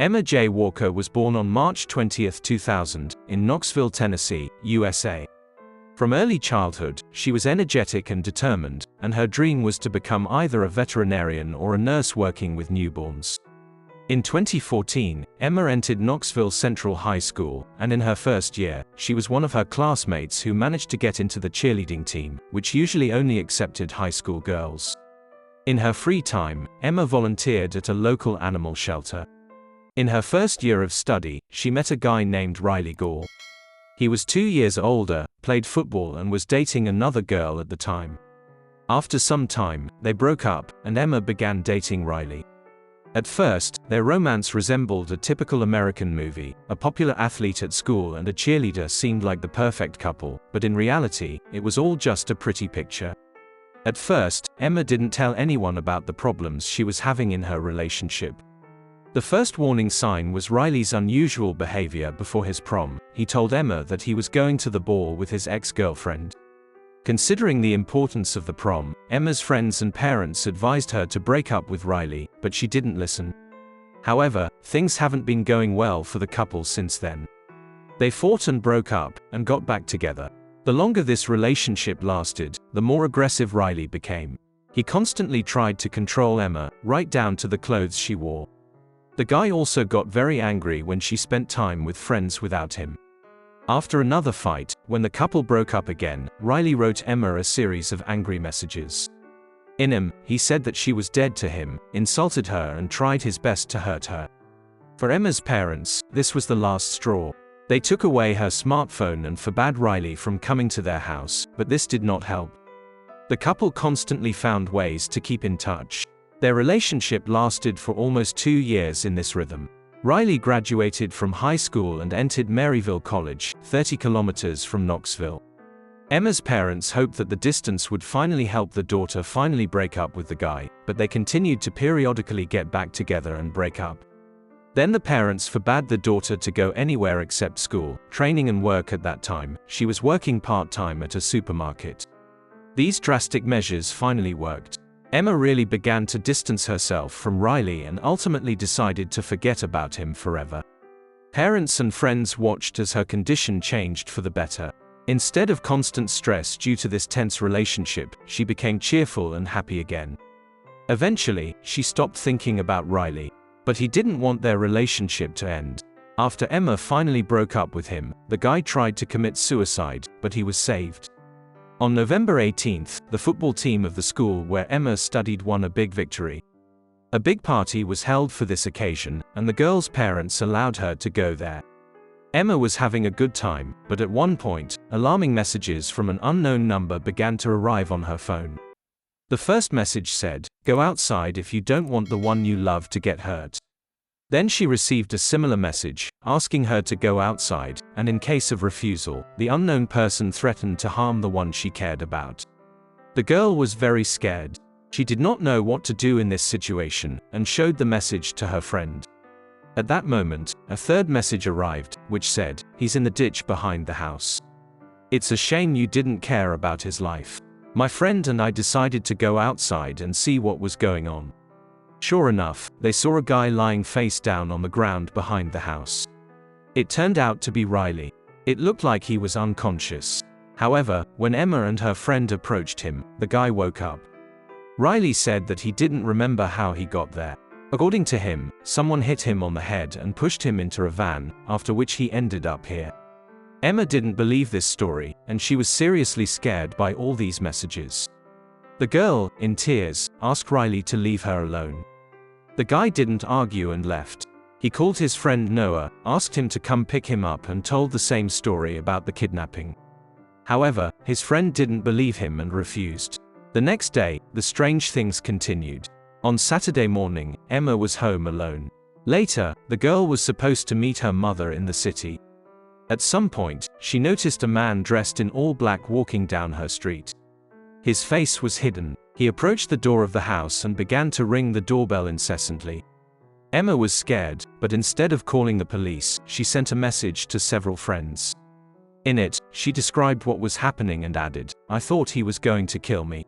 Emma J. Walker was born on March 20, 2000, in Knoxville, Tennessee, USA. From early childhood, she was energetic and determined, and her dream was to become either a veterinarian or a nurse working with newborns. In 2014, Emma entered Knoxville Central High School, and in her first year, she was one of her classmates who managed to get into the cheerleading team, which usually only accepted high school girls. In her free time, Emma volunteered at a local animal shelter. In her first year of study, she met a guy named Riley Gore. He was 2 years older, played football and was dating another girl at the time. After some time, they broke up, and Emma began dating Riley. At first, their romance resembled a typical American movie. A popular athlete at school and a cheerleader seemed like the perfect couple, but in reality, it was all just a pretty picture. At first, Emma didn't tell anyone about the problems she was having in her relationship. The first warning sign was Riley's unusual behavior before his prom. He told Emma that he was going to the ball with his ex-girlfriend. Considering the importance of the prom, Emma's friends and parents advised her to break up with Riley, but she didn't listen. However, things haven't been going well for the couple since then. They fought and broke up, and got back together. The longer this relationship lasted, the more aggressive Riley became. He constantly tried to control Emma, right down to the clothes she wore. The guy also got very angry when she spent time with friends without him. After another fight, when the couple broke up again, Riley wrote Emma a series of angry messages. In them, he said that she was dead to him, insulted her and tried his best to hurt her. For Emma's parents, this was the last straw. They took away her smartphone and forbade Riley from coming to their house, but this did not help. The couple constantly found ways to keep in touch. Their relationship lasted for almost 2 years in this rhythm. Riley graduated from high school and entered Maryville College, 30 kilometers from Knoxville. Emma's parents hoped that the distance would finally help the daughter finally break up with the guy, but they continued to periodically get back together and break up. Then the parents forbade the daughter to go anywhere except school, training and work. At that time, she was working part-time at a supermarket. These drastic measures finally worked. Emma really began to distance herself from Riley and ultimately decided to forget about him forever. Parents and friends watched as her condition changed for the better. Instead of constant stress due to this tense relationship, she became cheerful and happy again. Eventually, she stopped thinking about Riley. But he didn't want their relationship to end. After Emma finally broke up with him, the guy tried to commit suicide, but he was saved. On November 18th, the football team of the school where Emma studied won a big victory. A big party was held for this occasion, and the girl's parents allowed her to go there. Emma was having a good time, but at one point, alarming messages from an unknown number began to arrive on her phone. The first message said, "Go outside if you don't want the one you love to get hurt." Then she received a similar message, asking her to go outside, and in case of refusal, the unknown person threatened to harm the one she cared about. The girl was very scared. She did not know what to do in this situation, and showed the message to her friend. At that moment, a third message arrived, which said, "He's in the ditch behind the house. It's a shame you didn't care about his life. My friend and I decided to go outside and see what was going on." Sure enough, they saw a guy lying face down on the ground behind the house. It turned out to be Riley. It looked like he was unconscious. However, when Emma and her friend approached him, the guy woke up. Riley said that he didn't remember how he got there. According to him, someone hit him on the head and pushed him into a van, after which he ended up here. Emma didn't believe this story, and she was seriously scared by all these messages. The girl, in tears, asked Riley to leave her alone. The guy didn't argue and left. He called his friend Noah, asked him to come pick him up and told the same story about the kidnapping. However, his friend didn't believe him and refused. The next day, the strange things continued. On Saturday morning, Emma was home alone. Later, the girl was supposed to meet her mother in the city. At some point, she noticed a man dressed in all black walking down her street. His face was hidden. He approached the door of the house and began to ring the doorbell incessantly. Emma was scared, but instead of calling the police, she sent a message to several friends. In it, she described what was happening and added, "I thought he was going to kill me."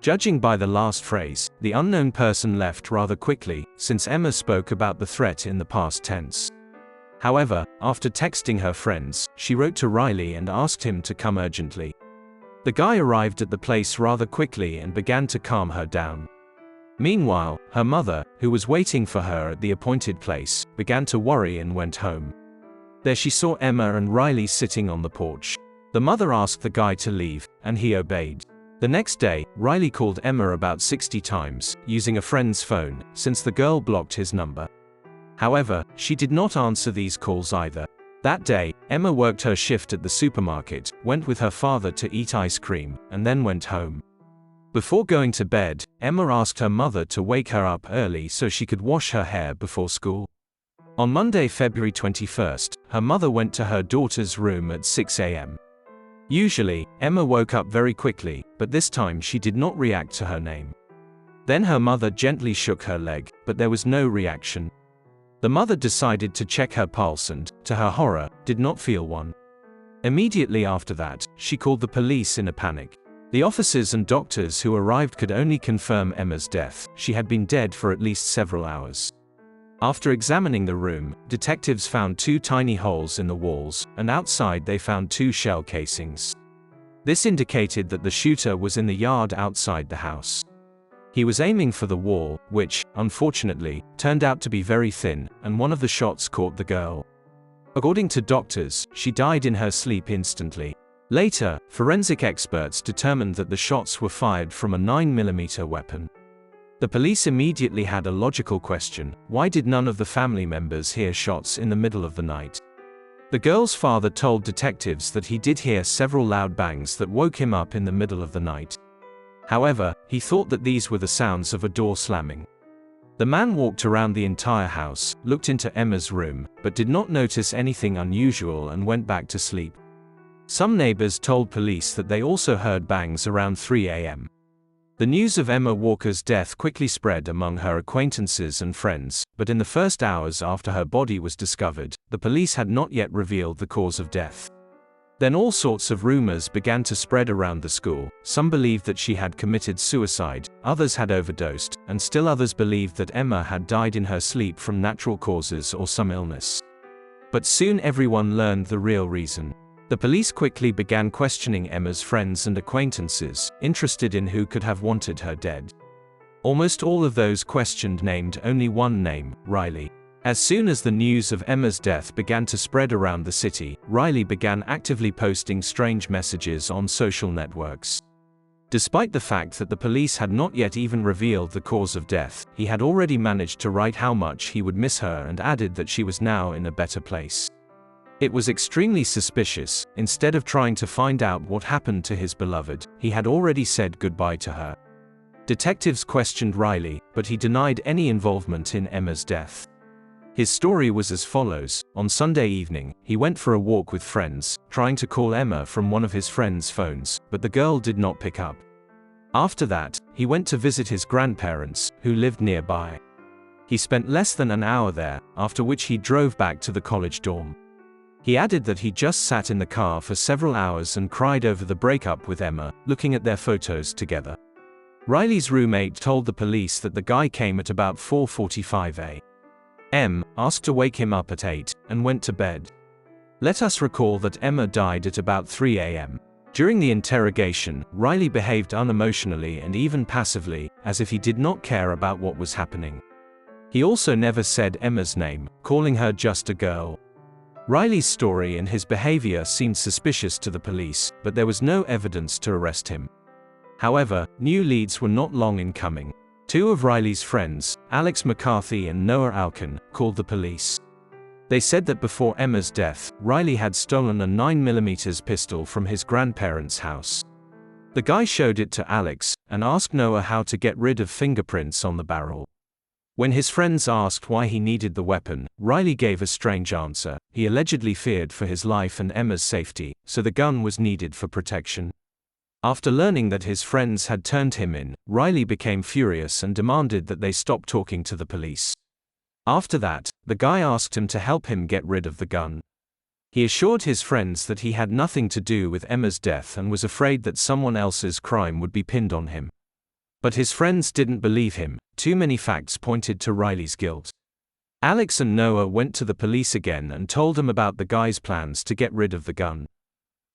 Judging by the last phrase, the unknown person left rather quickly, since Emma spoke about the threat in the past tense. However, after texting her friends, she wrote to Riley and asked him to come urgently. The guy arrived at the place rather quickly and began to calm her down. Meanwhile, her mother, who was waiting for her at the appointed place, began to worry and went home. There she saw Emma and Riley sitting on the porch. The mother asked the guy to leave, and he obeyed. The next day, Riley called Emma about 60 times, using a friend's phone, since the girl blocked his number. However, she did not answer these calls either. That day, Emma worked her shift at the supermarket, went with her father to eat ice cream, and then went home. Before going to bed, Emma asked her mother to wake her up early so she could wash her hair before school. On Monday, February 21st, her mother went to her daughter's room at 6 a.m. Usually, Emma woke up very quickly, but this time she did not react to her name. Then her mother gently shook her leg, but there was no reaction. The mother decided to check her pulse and, to her horror, did not feel one. Immediately after that, she called the police in a panic. The officers and doctors who arrived could only confirm Emma's death. She had been dead for at least several hours. After examining the room, detectives found 2 tiny holes in the walls, and outside they found 2 shell casings. This indicated that the shooter was in the yard outside the house. He was aiming for the wall, which, unfortunately, turned out to be very thin, and one of the shots caught the girl. According to doctors, she died in her sleep instantly. Later, forensic experts determined that the shots were fired from a 9mm weapon. The police immediately had a logical question: why did none of the family members hear shots in the middle of the night? The girl's father told detectives that he did hear several loud bangs that woke him up in the middle of the night. However, he thought that these were the sounds of a door slamming. The man walked around the entire house, looked into Emma's room, but did not notice anything unusual and went back to sleep. Some neighbors told police that they also heard bangs around 3 a.m. The news of Emma Walker's death quickly spread among her acquaintances and friends, but in the first hours after her body was discovered, the police had not yet revealed the cause of death. Then all sorts of rumors began to spread around the school. Some believed that she had committed suicide, others had overdosed, and still others believed that Emma had died in her sleep from natural causes or some illness. But soon everyone learned the real reason. The police quickly began questioning Emma's friends and acquaintances, interested in who could have wanted her dead. Almost all of those questioned named only one name: Riley. As soon as the news of Emma's death began to spread around the city, Riley began actively posting strange messages on social networks. Despite the fact that the police had not yet even revealed the cause of death, he had already managed to write how much he would miss her and added that she was now in a better place. It was extremely suspicious. Instead of trying to find out what happened to his beloved, he had already said goodbye to her. Detectives questioned Riley, but he denied any involvement in Emma's death. His story was as follows: on Sunday evening, he went for a walk with friends, trying to call Emma from one of his friends' phones, but the girl did not pick up. After that, he went to visit his grandparents, who lived nearby. He spent less than an hour there, after which he drove back to the college dorm. He added that he just sat in the car for several hours and cried over the breakup with Emma, looking at their photos together. Riley's roommate told the police that the guy came at about 4:45 a.m., asked to wake him up at 8, and went to bed. Let us recall that Emma died at about 3 a.m. During the interrogation, Riley behaved unemotionally and even passively, as if he did not care about what was happening. He also never said Emma's name, calling her just a girl. Riley's story and his behavior seemed suspicious to the police, but there was no evidence to arrest him. However, new leads were not long in coming. 2 of Riley's friends, Alex McCarthy and Noah Alkin, called the police. They said that before Emma's death, Riley had stolen a 9mm pistol from his grandparents' house. The guy showed it to Alex, and asked Noah how to get rid of fingerprints on the barrel. When his friends asked why he needed the weapon, Riley gave a strange answer. He allegedly feared for his life and Emma's safety, so the gun was needed for protection. After learning that his friends had turned him in, Riley became furious and demanded that they stop talking to the police. After that, the guy asked him to help him get rid of the gun. He assured his friends that he had nothing to do with Emma's death and was afraid that someone else's crime would be pinned on him. But his friends didn't believe him. Too many facts pointed to Riley's guilt. Alex and Noah went to the police again and told them about the guy's plans to get rid of the gun.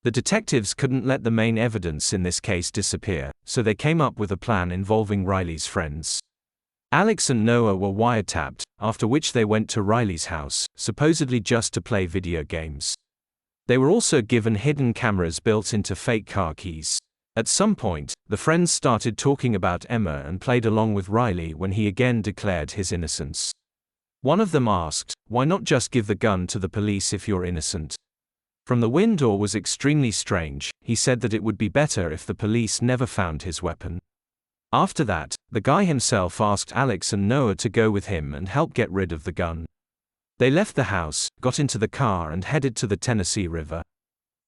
The detectives couldn't let the main evidence in this case disappear, so they came up with a plan involving Riley's friends. Alex and Noah were wiretapped, after which they went to Riley's house, supposedly just to play video games. They were also given hidden cameras built into fake car keys. At some point, the friends started talking about Emma and played along with Riley when he again declared his innocence. One of them asked, "Why not just give the gun to the police if you're innocent?" From the window was extremely strange. He said that it would be better if the police never found his weapon. After that, the guy himself asked Alex and Noah to go with him and help get rid of the gun. They left the house, got into the car and headed to the Tennessee River.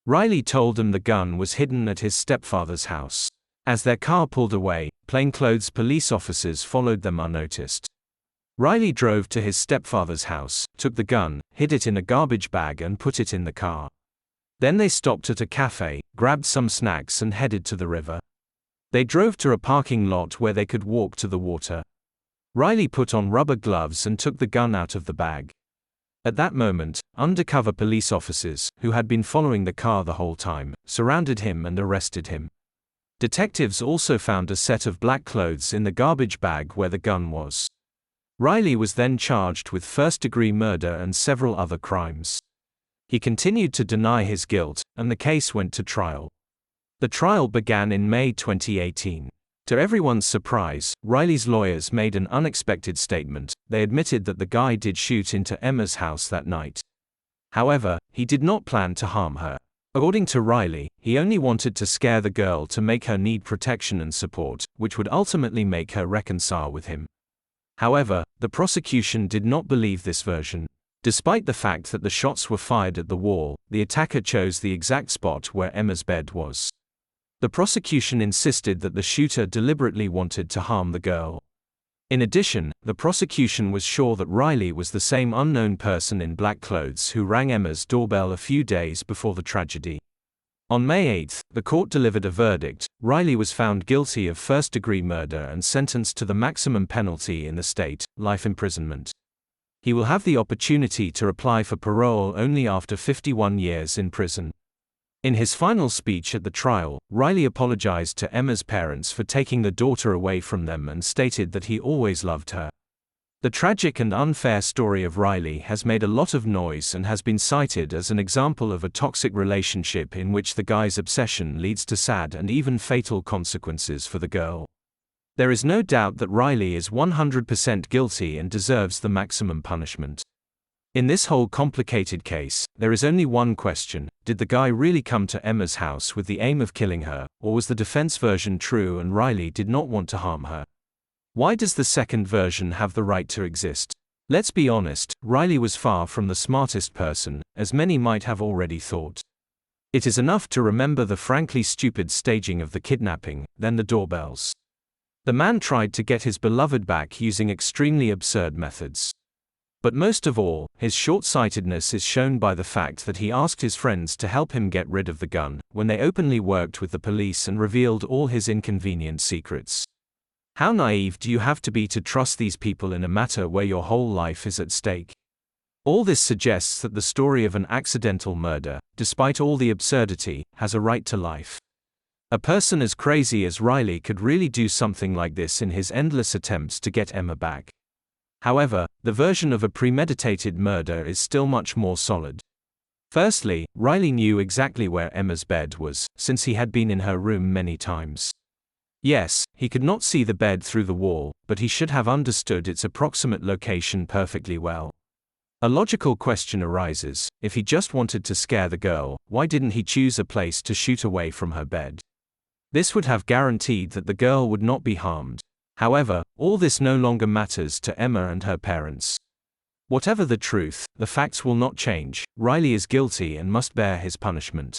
Riley told them the gun was hidden at his stepfather's house. As their car pulled away, plainclothes police officers followed them unnoticed. Riley drove to his stepfather's house, took the gun, hid it in a garbage bag and put it in the car. Then they stopped at a cafe, grabbed some snacks and headed to the river. They drove to a parking lot where they could walk to the water. Riley put on rubber gloves and took the gun out of the bag. At that moment, undercover police officers, who had been following the car the whole time, surrounded him and arrested him. Detectives also found a set of black clothes in the garbage bag where the gun was. Riley was then charged with first-degree murder and several other crimes. He continued to deny his guilt, and the case went to trial. The trial began in May 2018. To everyone's surprise, Riley's lawyers made an unexpected statement. They admitted that the guy did shoot into Emma's house that night. However, he did not plan to harm her. According to Riley, he only wanted to scare the girl to make her need protection and support, which would ultimately make her reconcile with him. However, the prosecution did not believe this version. Despite the fact that the shots were fired at the wall, the attacker chose the exact spot where Emma's bed was. The prosecution insisted that the shooter deliberately wanted to harm the girl. In addition, the prosecution was sure that Riley was the same unknown person in black clothes who rang Emma's doorbell a few days before the tragedy. On May 8, the court delivered a verdict. Riley was found guilty of first-degree murder and sentenced to the maximum penalty in the state, life imprisonment. He will have the opportunity to apply for parole only after 51 years in prison. In his final speech at the trial, Riley apologized to Emma's parents for taking the daughter away from them and stated that he always loved her. The tragic and unfair story of Riley has made a lot of noise and has been cited as an example of a toxic relationship in which the guy's obsession leads to sad and even fatal consequences for the girl. There is no doubt that Riley is 100% guilty and deserves the maximum punishment. In this whole complicated case, there is only one question: did the guy really come to Emma's house with the aim of killing her, or was the defense version true and Riley did not want to harm her? Why does the second version have the right to exist? Let's be honest, Riley was far from the smartest person, as many might have already thought. It is enough to remember the frankly stupid staging of the kidnapping, then the doorbells. The man tried to get his beloved back using extremely absurd methods. But most of all, his short-sightedness is shown by the fact that he asked his friends to help him get rid of the gun, when they openly worked with the police and revealed all his inconvenient secrets. How naive do you have to be to trust these people in a matter where your whole life is at stake? All this suggests that the story of an accidental murder, despite all the absurdity, has a right to life. A person as crazy as Riley could really do something like this in his endless attempts to get Emma back. However, the version of a premeditated murder is still much more solid. Firstly, Riley knew exactly where Emma's bed was, since he had been in her room many times. Yes, he could not see the bed through the wall, but he should have understood its approximate location perfectly well. A logical question arises: if he just wanted to scare the girl, why didn't he choose a place to shoot away from her bed? This would have guaranteed that the girl would not be harmed. However, all this no longer matters to Emma and her parents. Whatever the truth, the facts will not change. Riley is guilty and must bear his punishment.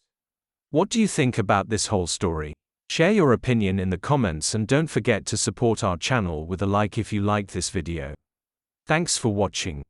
What do you think about this whole story? Share your opinion in the comments and don't forget to support our channel with a like if you liked this video. Thanks for watching.